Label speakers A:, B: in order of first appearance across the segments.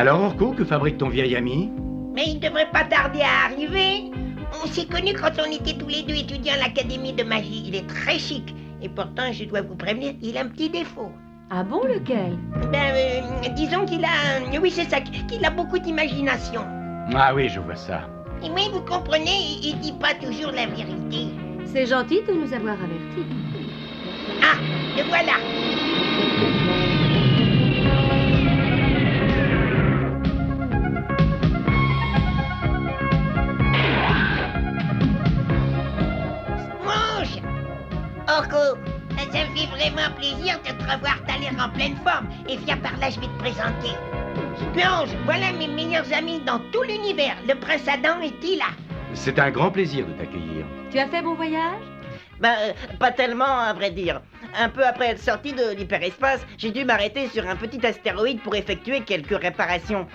A: Alors, Orko, que fabrique ton vieil ami?
B: Mais il devrait pas tarder à arriver. On s'est connus quand on était tous les deux étudiants à l'Académie de magie. Il est très chic. Et pourtant, je dois vous prévenir, il a un petit défaut.
C: Ah bon, lequel?
B: Disons qu'il a... oui, c'est ça, qu'il a beaucoup d'imagination.
A: Ah oui, je vois ça.
B: Et oui, vous comprenez, il dit pas toujours la vérité.
C: C'est gentil de nous avoir avertis.
B: Ah, le voilà. Mange! Orko, ça me fait vraiment plaisir de te revoir, t'as l'air en pleine forme. Et viens par là, je vais te présenter. Sponge, voilà mes meilleurs amis dans tout l'univers, le prince Adam et Tila.
A: C'est un grand plaisir de t'accueillir.
C: Tu as fait bon voyage?
D: Pas tellement, à vrai dire. Un peu après être sorti de l'hyperespace, j'ai dû m'arrêter sur un petit astéroïde pour effectuer quelques réparations.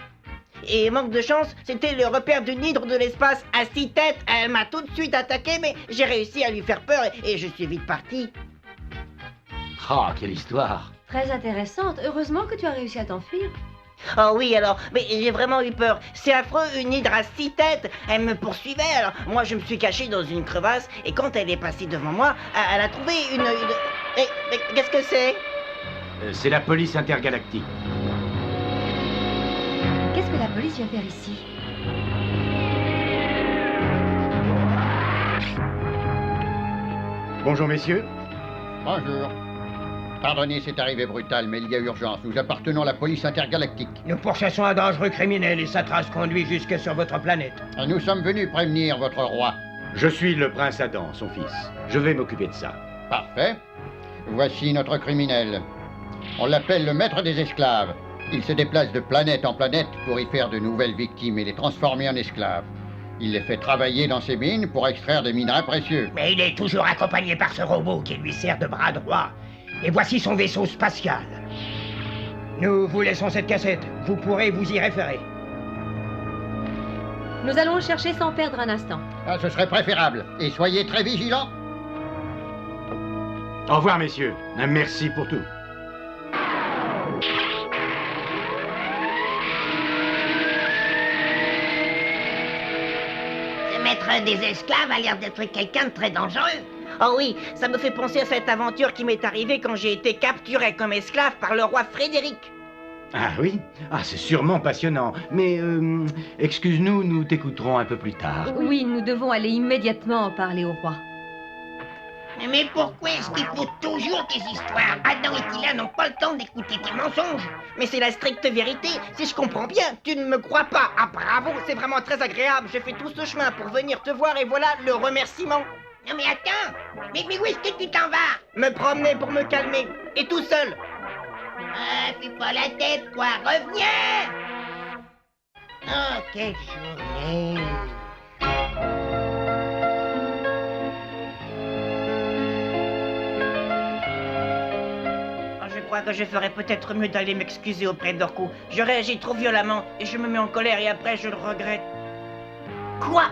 D: Et manque de chance, c'était le repère d'une hydre de l'espace à 6 têtes. Elle m'a tout de suite attaqué, mais j'ai réussi à lui faire peur et je suis vite parti.
A: Ah, quelle histoire!
C: Très intéressante. Heureusement que tu as réussi à t'enfuir.
D: Oh oui, alors, mais j'ai vraiment eu peur. C'est affreux, une hydre à 6 têtes. Elle me poursuivait, alors moi je me suis caché dans une crevasse et quand elle est passée devant moi, elle a trouvé une... Mais qu'est-ce que c'est?
A: C'est la police intergalactique.
C: Qu'est-ce que la police vient faire ici?
A: Bonjour, messieurs.
E: Bonjour. Pardonnez cette arrivée brutale, mais il y a urgence. Nous appartenons à la police intergalactique.
F: Nous pourchassons un dangereux criminel et sa trace conduit jusque sur votre planète.
E: Nous sommes venus prévenir votre roi.
A: Je suis le prince Adam, son fils. Je vais m'occuper de ça.
E: Parfait. Voici notre criminel. On l'appelle le maître des esclaves. Il se déplace de planète en planète pour y faire de nouvelles victimes et les transformer en esclaves. Il les fait travailler dans ses mines pour extraire des minerais précieux.
F: Mais il est toujours accompagné par ce robot qui lui sert de bras droit. Et voici son vaisseau spatial. Nous vous laissons cette cassette. Vous pourrez vous y référer.
C: Nous allons le chercher sans perdre un instant.
E: Ce serait préférable. Et soyez très vigilants.
A: Au revoir, messieurs. Merci pour tout.
B: Ce maître des esclaves a l'air d'être quelqu'un de très dangereux.
D: Oh oui, ça me fait penser à cette aventure qui m'est arrivée quand j'ai été capturé comme esclave par le roi Frédéric.
A: Ah oui? Ah, c'est sûrement passionnant. Mais, excuse-nous, nous t'écouterons un peu plus tard.
C: Oui, nous devons aller immédiatement en parler au roi.
B: Mais pourquoi est-ce qu'il faut toujours des histoires? Adam et Tila n'ont pas le temps d'écouter tes mensonges.
D: Mais c'est la stricte vérité, si je comprends bien, tu ne me crois pas. Ah bravo, c'est vraiment très agréable, j'ai fait tout ce chemin pour venir te voir et voilà le remerciement.
B: Non mais attends, mais où est-ce que tu t'en vas?
D: Me promener pour me calmer, et tout seul.
B: Ah, fais pas la tête, quoi, reviens! Oh, quelle journée!
D: Je crois que je ferais peut-être mieux d'aller m'excuser auprès d'Orko. Je réagis trop violemment, et je me mets en colère, et après je le regrette. Quoi?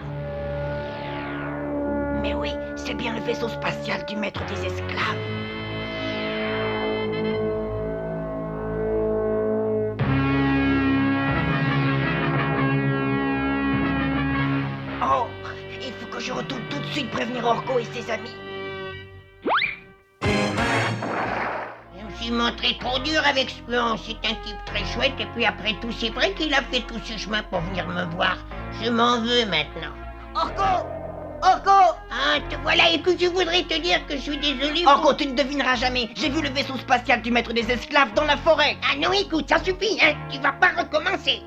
D: Mais oui, c'est bien le vaisseau spatial du maître des esclaves. Oh, il faut que je retourne tout de suite prévenir Orko et ses amis.
B: Je me suis montré trop dur avec Splon. C'est un type très chouette et puis après tout, c'est vrai qu'il a fait tout ce chemin pour venir me voir. Je m'en veux maintenant.
D: Orko! Orko!
B: Ah, te voilà, et puis je voudrais te dire que je suis désolé.
D: Orko, tu ne devineras jamais. J'ai vu le vaisseau spatial du maître des esclaves dans la forêt.
B: Ah non, écoute, ça suffit, hein. Tu vas pas recommencer.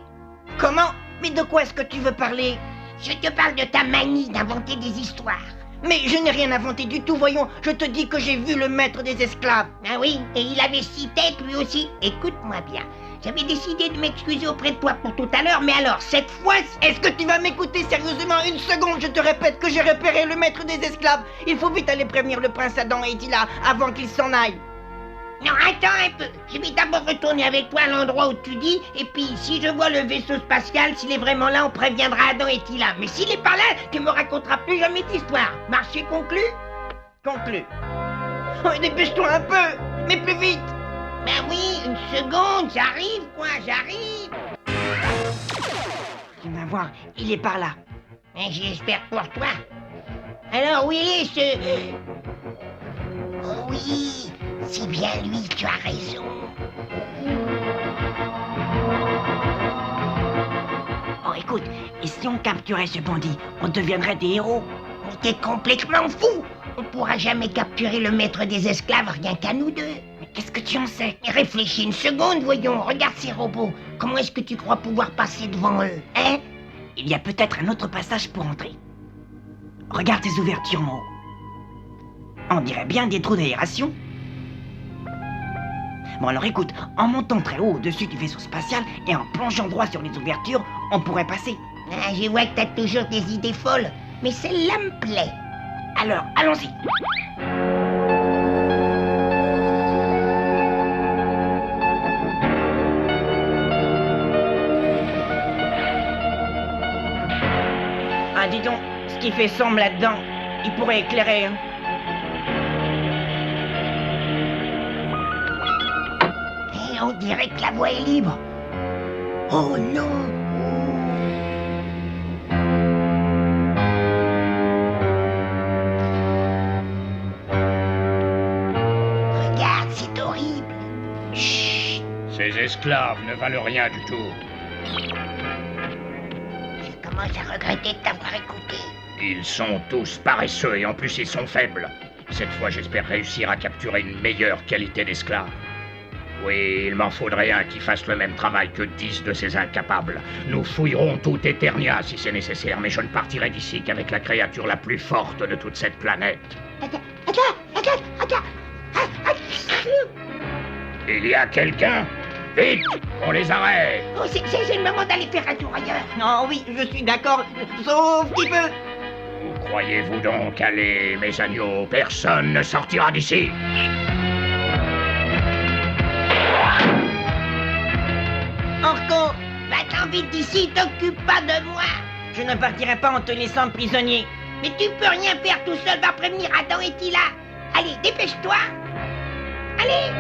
D: Comment? Mais de quoi est-ce que tu veux parler?
B: Je te parle de ta manie d'inventer des histoires.
D: Mais je n'ai rien inventé du tout, voyons. Je te dis que j'ai vu le maître des esclaves.
B: Ah oui, et il avait 6 têtes lui aussi. Écoute-moi bien. J'avais décidé de m'excuser auprès de toi pour tout à l'heure, mais alors, cette fois...
D: Est-ce que tu vas m'écouter sérieusement une seconde? Je te répète que j'ai repéré le maître des esclaves. Il faut vite aller prévenir le prince Adam et Tila avant qu'ils s'en aillent.
B: Non, attends un peu. Je vais d'abord retourner avec toi à l'endroit où tu dis, et puis si je vois le vaisseau spatial, s'il est vraiment là, on préviendra Adam et Tila. Mais s'il est pas là, tu me raconteras plus jamais d'histoire. Marché conclu?
D: Conclu. Oh, dépêche-toi un peu, mais plus vite.
B: Ben oui, une seconde, j'arrive, quoi, j'arrive.
D: voir, il est par là.
B: Mais j'espère pour toi. Alors, Willis, oh oui, c'est bien lui, tu as raison.
D: Oh, écoute, et si on capturait ce bandit, on deviendrait des héros.
B: Mais t'es complètement fou. On pourra jamais capturer le maître des esclaves rien qu'à nous deux.
D: Mais qu'est-ce que tu en sais?
B: Mais réfléchis une seconde, voyons. Regarde ces robots. Comment est-ce que tu crois pouvoir passer devant eux, hein?
D: Il y a peut-être un autre passage pour entrer. Regarde ces ouvertures en haut. On dirait bien des trous d'aération. Bon alors écoute, en montant très haut au-dessus du vaisseau spatial et en plongeant droit sur les ouvertures, on pourrait passer.
B: Ah, je vois que t'as toujours des idées folles, mais celle-là me plaît.
D: Alors, allons-y. Ah, dis donc, ce qui fait sombre là-dedans, il pourrait éclairer, hein.
B: Et on dirait que la voie est libre. Oh non! Regarde, c'est horrible.
F: Chut. Ces esclaves ne valent rien du tout.
B: Je commence à regretter de t'avoir écouté.
F: Ils sont tous paresseux et en plus ils sont faibles. Cette fois, j'espère réussir à capturer une meilleure qualité d'esclave. Oui, il m'en faudrait un qui fasse le même travail que 10 de ces incapables. Nous fouillerons tout Eternia si c'est nécessaire, mais je ne partirai d'ici qu'avec la créature la plus forte de toute cette planète.
B: Attends.
F: Il y a quelqu'un? Vite, on les arrête!
B: Oh, c'est le moment d'aller faire un tour ailleurs.
D: Oh oui, je suis d'accord, sauf qu'il peut.
F: Où croyez-vous donc aller, mes agneaux? Personne ne sortira d'ici!
B: Orko, va-t'en vite d'ici, t'occupe pas de moi.
D: Je ne partirai pas en te laissant prisonnier.
B: Mais tu peux rien faire tout seul, va prévenir Adam et Tila. Allez, dépêche-toi. Allez.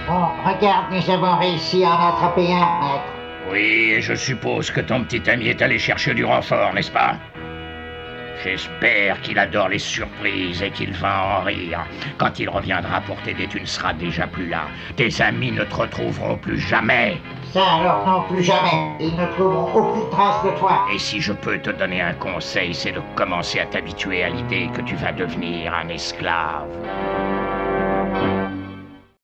G: Bon, regarde, nous avons réussi à en attraper un, maître.
F: Oui, et je suppose que ton petit ami est allé chercher du renfort, n'est-ce pas? J'espère qu'il adore les surprises et qu'il va en rire. Quand il reviendra pour t'aider, tu ne seras déjà plus là. Tes amis ne te retrouveront plus jamais.
G: Ça alors non, plus jamais. Ils ne trouveront aucune trace de toi.
F: Et si je peux te donner un conseil, c'est de commencer à t'habituer à l'idée que tu vas devenir un esclave.